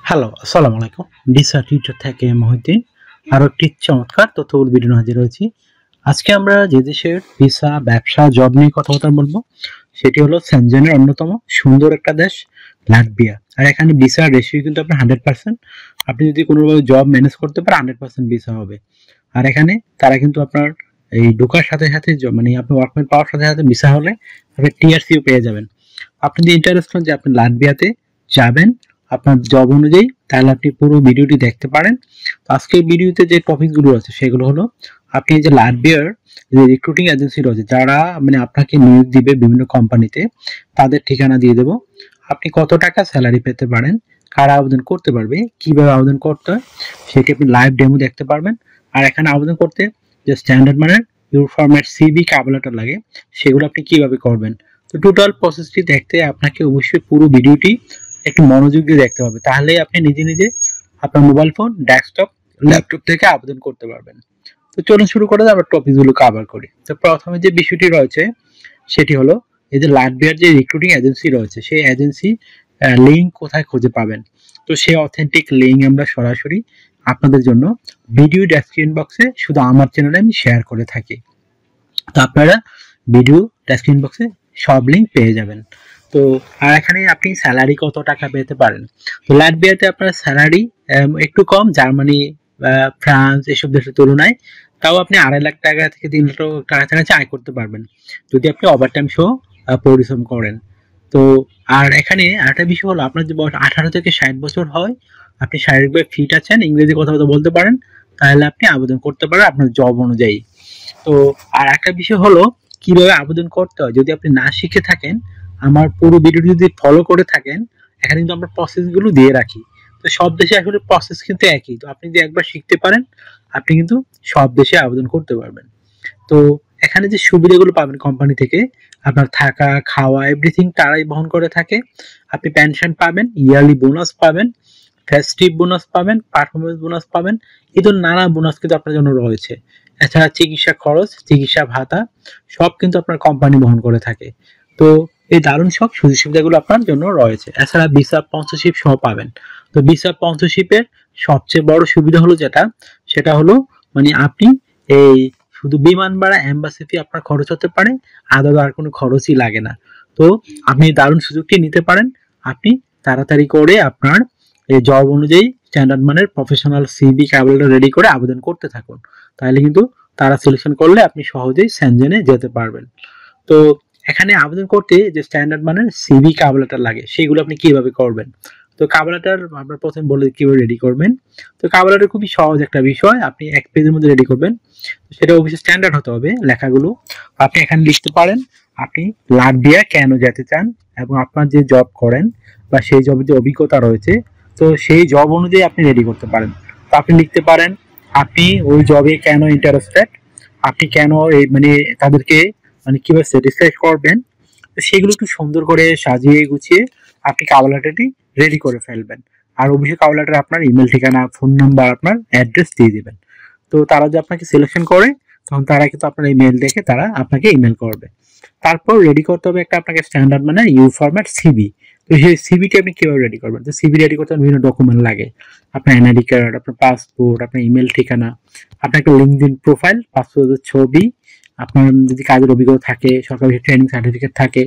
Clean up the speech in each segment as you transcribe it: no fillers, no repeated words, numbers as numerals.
Hello, আসসালামু আলাইকুম। ডিসা tutor থেকে মহিউদ্দিন আরো একটি চমৎকার তথ্যবহুল ভিডিও নিয়ে হাজির হয়েছি। আজকে আমরা যে দেশের ভিসা, ব্যবসা, জব নিয়ে কথাবার্তা বলবো সেটি হলো সেনজেনের অন্যতম সুন্দর একটা দেশ লাটভিয়া। আর এখানে ভিসার রেশিও কিন্তু আপনার 100%। আপনি যদি কোনোভাবে জব ম্যানেজ করতে পারেন 100% ভিসা হবে। আর এখানে তারা কিন্তু আপনার এই ঢোকার সাথে সাথে মানে আপনি ওয়ার্ক পারমিট পাওয়ার সাথে সাথে ভিসা হলে আপনি টিআরসিও পেয়ে যাবেন। আপনি যদি ইন্টারেস্ট হন যে আপনি লাটভিয়াতে যাবেন আপনার জব অনুযায়ী, তাহলে আপনি পুরো ভিডিওটি দেখতে পারেন। তো আজকের ভিডিওতে যে টপিকগুলো আছে সেগুলো হলো আপনি যে লাটভিয়ার যে রিক্রুটিং এজেন্সি রয়েছে যারা মানে আপনাকে নিয়োগ দিবে বিভিন্ন কোম্পানিতে, তাদের ঠিকানা দিয়ে দেবো। আপনি কত টাকা স্যালারি পেতে পারেন, কারা আবেদন করতে পারবে, কিভাবে আবেদন করতে হয় সেটি আপনি লাইভ ডেমো দেখতে পারবেন। আর এখানে আবেদন করতে যে স্ট্যান্ডার্ড মানের your format CV cover letter লাগে সেগুলো আপনি কিভাবে করবেন। তো টোটাল প্রসেসটি দেখতে আপনাকে অবশ্যই পুরো ভিডিওটি একটু মনোযোগ দিয়ে দেখতে হবে, তাহলে আপনি নিজে নিজে আপনার মোবাইল ফোন, ডেস্কটপ, ল্যাপটপ থেকে আবেদন করতে পারবেন। তো চলুন শুরু করে আমরা টপিকগুলো কভার করি। তো প্রথমে যে বিষয়টি রয়েছে সেটি হলো এই যে লাটভিয়ার যে রিক্রুটিং এজেন্সি রয়েছে সেই এজেন্সি লিঙ্ক কোথায় খুঁজে পাবেন। তো সেই অথেন্টিক লিঙ্ক আমরা সরাসরি আপনাদের জন্য ভিডিও ডেসক্রিপশন বক্সে শুধু আমার চ্যানেলে আমি শেয়ার করে থাকি। তো আপনারা ভিডিও ডেসক্রিপশন বক্সে সব লিঙ্ক পেয়ে যাবেন। তো আর এখানে আপনি স্যালারি কত টাকা পেতে পারেন। তো লাটভিয়াতে আপনার স্যালারি একটু কম জার্মানি, ফ্রান্স এসব দেশের তুলনায়। তাও আপনি 2.5 লাখ টাকা থেকে 3 লাখ টাকা কাছাকাছি আয় করতে পারবেন যদি আপনি ওভারটাইম সহ পরিশ্রম করেন। তো আর এখানে আরেকটা বিষয় হলো আপনার যদি বয়স 18 থেকে 60 বছর হয়, আপনি শারীরিকভাবে ফিট আছেন, ইংরেজি কথাবার্তা বলতে পারেন, তাহলে আপনি আবেদন করতে পারেন আপনার জব অনুযায়ী। তো আর একটা বিষয় হলো কিভাবে আবেদন করতে হয়, যদি আপনি না শিখে থাকেন আমার পুরো ভিডিও যদি ফলো করে থাকেন, এখানে কিন্তু আমরা প্রসেসগুলো দিয়ে রাখি। তো সব দেশে আসলে প্রসেস কিন্তু একই, তো আপনি যদি একবার শিখতে পারেন আপনি কিন্তু সব দেশে আবেদন করতে পারবেন। তো এখানে যে সুবিধাগুলো পাবেন কোম্পানি থেকে, আপনার থাকা, খাওয়া, এভরিথিং তারাই বহন করে থাকে। আপনি পেনশন পাবেন, ইয়ারলি বোনাস পাবেন, ফেস্টিভ বোনাস পাবেন, পারফরমেন্স বোনাস পাবেন, এই তো নানা বোনাস কিন্তু আপনার জন্য রয়েছে। এছাড়া চিকিৎসা খরচ, চিকিৎসা ভাতা সব কিন্তু আপনার কোম্পানি বহন করে থাকে। তো এই দারুণ সব সুযোগ সুবিধাগুলো আপনার জন্য রয়েছে। এছাড়া ভিসা স্পন্সরশিপ সহ পাবেন। তো ভিসা স্পন্সরশিপের সবচেয়ে বড় সুবিধা হলো সেটা হলো মানে আপনি এই শুধু বিমান ভাড়া, এম্বাসি ফি আপনার খরচ হতে পারে, আলাদা আর কোনো খরচই লাগে না। তো আপনি দারুণ সুযোগটি নিতে পারেন। আপনি তাড়াতাড়ি করে আপনার এই জব অনুযায়ী স্ট্যান্ডার্ড মানের প্রফেশনাল সিভি ক্যাবলেটা রেডি করে আবেদন করতে থাকুন। তাহলে কিন্তু তারা সিলেকশন করলে আপনি সহজেই সেনজেনে যেতে পারবেন। তো এখানে আবেদন করতে যে স্ট্যান্ডার্ড মানের সিভি ক্যাবলেটার লাগে সেগুলো আপনি কিভাবে করবেন। তো ক্যাবলেটার আমরা প্রথমে বলে কিভাবে রেডি করবেন। তো ক্যাবলেটার খুবই সহজ একটা বিষয়, আপনি এক পেজের মধ্যে রেডি করবেন। সেটা অবশ্যই স্ট্যান্ডার্ড হতে হবে লেখাগুলো। আপনি এখানে লিখতে পারেন আপনি লাটভিয়া কেন যেতে চান এবং আপনার যে জব করেন বা সেই জবের যে অভিজ্ঞতা রয়েছে, তো সেই জব অনুযায়ী আপনি রেডি করতে পারেন। তো আপনি লিখতে পারেন আপনি ওই জবে কেন ইন্টারেস্টেড, আপনি কেন এই মানে তাদেরকে মানে কিভাবে স্যাটিসফাই করবেন। তো সেগুলো একটু সুন্দর করে সাজিয়ে গুছিয়ে আপনি কভার লেটারটি রেডি করে ফেলবেন। আর অবশ্যই কভার লেটারে আপনার ইমেল ঠিকানা, ফোন নাম্বার, আপনার অ্যাড্রেস দিয়ে দিবেন। তো তারা যে আপনাকে সিলেকশন করে তখন তারা কিন্তু আপনার ইমেল দেখে তারা আপনাকে ইমেল করবে। তারপর রেডি করতে হবে একটা আপনাকে স্ট্যান্ডার্ড মানে ইউ ফরম্যাট সিভি। তো সেই সিভিটি আপনি কিভাবে রেডি করবেন। তো সিভি রেডি করতে বিভিন্ন ডকুমেন্ট লাগে, আপনার এনআইডি কার্ড, আপনার পাসপোর্ট, আপনার ইমেল ঠিকানা, আপনার একটা লিঙ্কডইন প্রোফাইল, পাসপোর্টের ছবি, আপনার যদি কাজের অভিজ্ঞতা থাকে, সরকারি ট্রেনিং সার্টিফিকেট থাকে,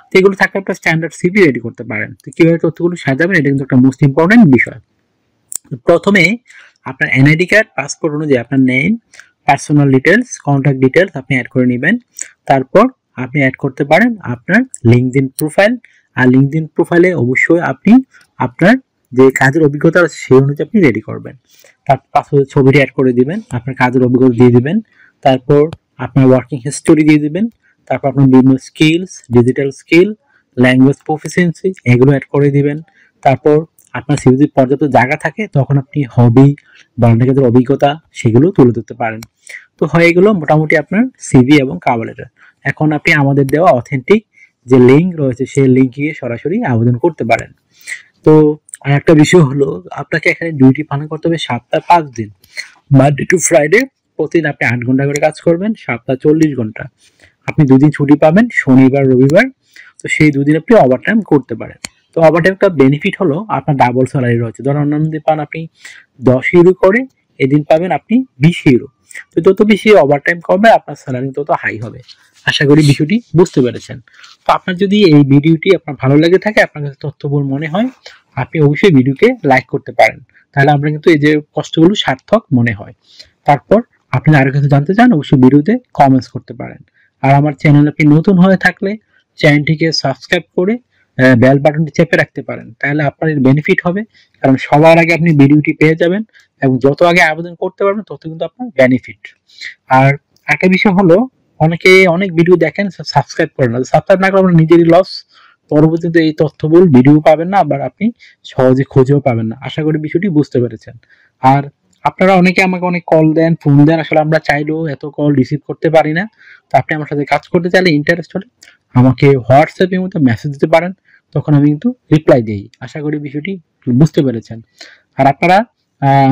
তো এগুলো থাকলে আপনার স্ট্যান্ডার্ড সিভি রেডি করতে পারেন। তো কিভাবে তথ্যগুলো সাজাবেন এটা কিন্তু একটা মোস্ট ইম্পর্টেন্ট বিষয়। প্রথমে আপনার এনআইডি কার্ড, পাসপোর্ট অনুযায়ী আপনার name, personal details, contact details আপনি অ্যাড করে নেবেন। তারপর আপনি অ্যাড করতে পারেন আপনার লিঙ্কডইন প্রোফাইল। আর লিঙ্কডইন প্রোফাইলে অবশ্যই আপনি আপনার যে কাজের অভিজ্ঞতা আছে সেই অনুযায়ী আপনি রেডি করবেন। তার পাসপোর্টের ছবিটি অ্যাড করে দিবেন, আপনার কাজের অভিজ্ঞতা দিয়ে দিবেন, তারপর আপনার ওয়ার্কিং হিস্টোরি দিয়ে দিবেন, তারপর আপনার বিভিন্ন skills, digital skill, language proficiency এগুলো অ্যাড করে দিবেন। তারপর আপনার সিভিতে পর্যাপ্ত জায়গা থাকে তখন আপনি হবি বা অন্য কাজের অভিজ্ঞতা সেগুলো তুলে ধরতে পারেন। তো হয়ে গেল মোটামুটি আপনার সিভি এবং কভার লেটার। এখন আপনি আমাদের দেওয়া অথেন্টিক যে লিঙ্ক রয়েছে সেই লিঙ্ক গিয়ে সরাসরি আবেদন করতে পারেন। তো আর একটা বিষয় হলো আপনাকে এখানে ডিউটি পালন করতে হবে সপ্তাহে 5 দিন, মানডে টু ফ্রাইডে। প্রতিদিন আপনি 8 ঘন্টা করে কাজ করবেন, সপ্তাহে 40 ঘন্টা। আপনি 2 দিন ছুটি পাবেন, শনিবার রবিবার। তো সেই 2 দিন আপনি ওভারটাইম করতে পারেন। তো ওভারটাইম একটা বেনিফিট হলো আপনার ডাবল স্যালারি রয়েছে। ধরুন অন্যান্য দিন পান আপনি 10 ইউরো করে, এদিন পাবেন আপনি 20 ইউরো। তো যত বেশি ওভারটাইম করবে আপনার স্যালারি তত হাই হবে। আশা করি বিষয়টি বুঝতে পেরেছেন। তো আপনার যদি এই ভিডিওটি আপনার ভালো লেগে থাকে, আপনার কাছে তথ্যবহুল মনে হয়, আপনি অবশ্যই ভিডিওকে লাইক করতে পারেন। তাহলে আমরা কিন্তু এই যে কষ্টগুলো সার্থক মনে হয়। তারপর আপনি আরো কিছু জানতে চান, অবশ্যই ভিডিওতে কমেন্টস করতে পারেন। আর আমার চ্যানেল আপনি নতুন হয়ে থাকলে চ্যানেলটিকে সাবস্ক্রাইব করে বেল বাটনটি চেপে রাখতে পারেন, তাহলে আপনার এর বেনিফিট হবে। কারণ সবার আগে আপনি ভিডিওটি পেয়ে যাবেন, এবং যত আগে আবেদন করতে পারবেন তত কিন্তু আপনার বেনিফিট। আর একটা বিষয় হলো, অনেকে অনেক ভিডিও দেখেন, সাবস্ক্রাইব করেন না। সাবস্ক্রাইব না করলে আপনার নিজেরই লস। পরবর্তীতে এই তথ্যবহুল ভিডিও পাবেন না, আবার আপনি সহজে খুঁজেও পাবেন না। আশা করি বিষয়টি বুঝতে পেরেছেন। আর আপনারা অনেকে আমাকে অনেক কল দেন, ফোন দেন, আসলে আমরা চাইলেও এত কল রিসিভ করতে পারি না। তো আপনি আমার সাথে কাজ করতে চাইলে, ইন্টারেস্ট হলে আমাকে হোয়াটসঅ্যাপের মধ্যে মেসেজ দিতে পারেন, তখন আমি কিন্তু রিপ্লাই দিই। আশা করি বিষয়টি বুঝতে পেরেছেন। আর আপনারা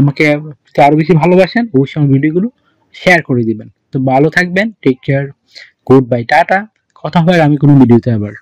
আমাকে যদি আরো বেশি ভালোবাসেন, অবশ্যই আমার ভিডিওগুলো শেয়ার করে দিবেন। তো ভালো থাকবেন, take care, good bye, tata. কথা হবে আমি কোনো ভিডিওতে আবার।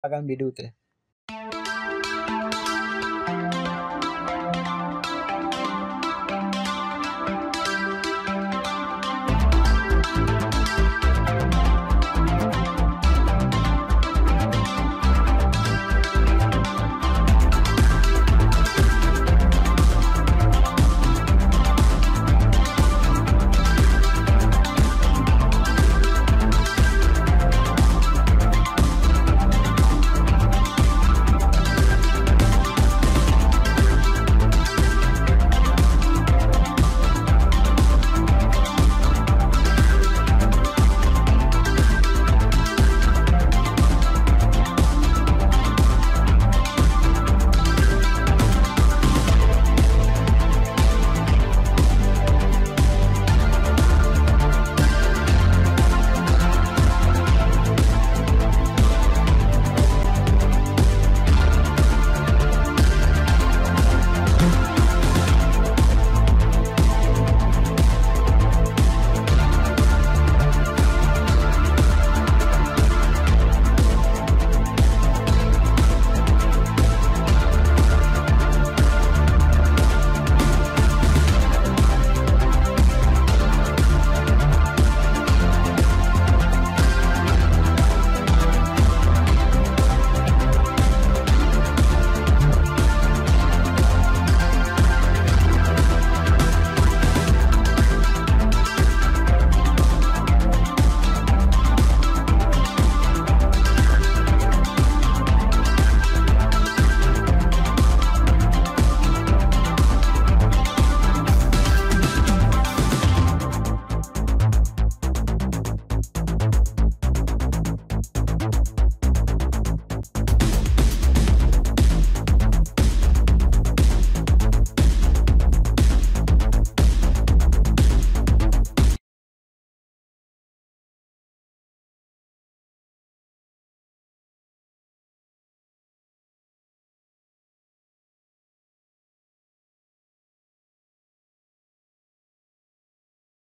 আগামী ভিডিওতে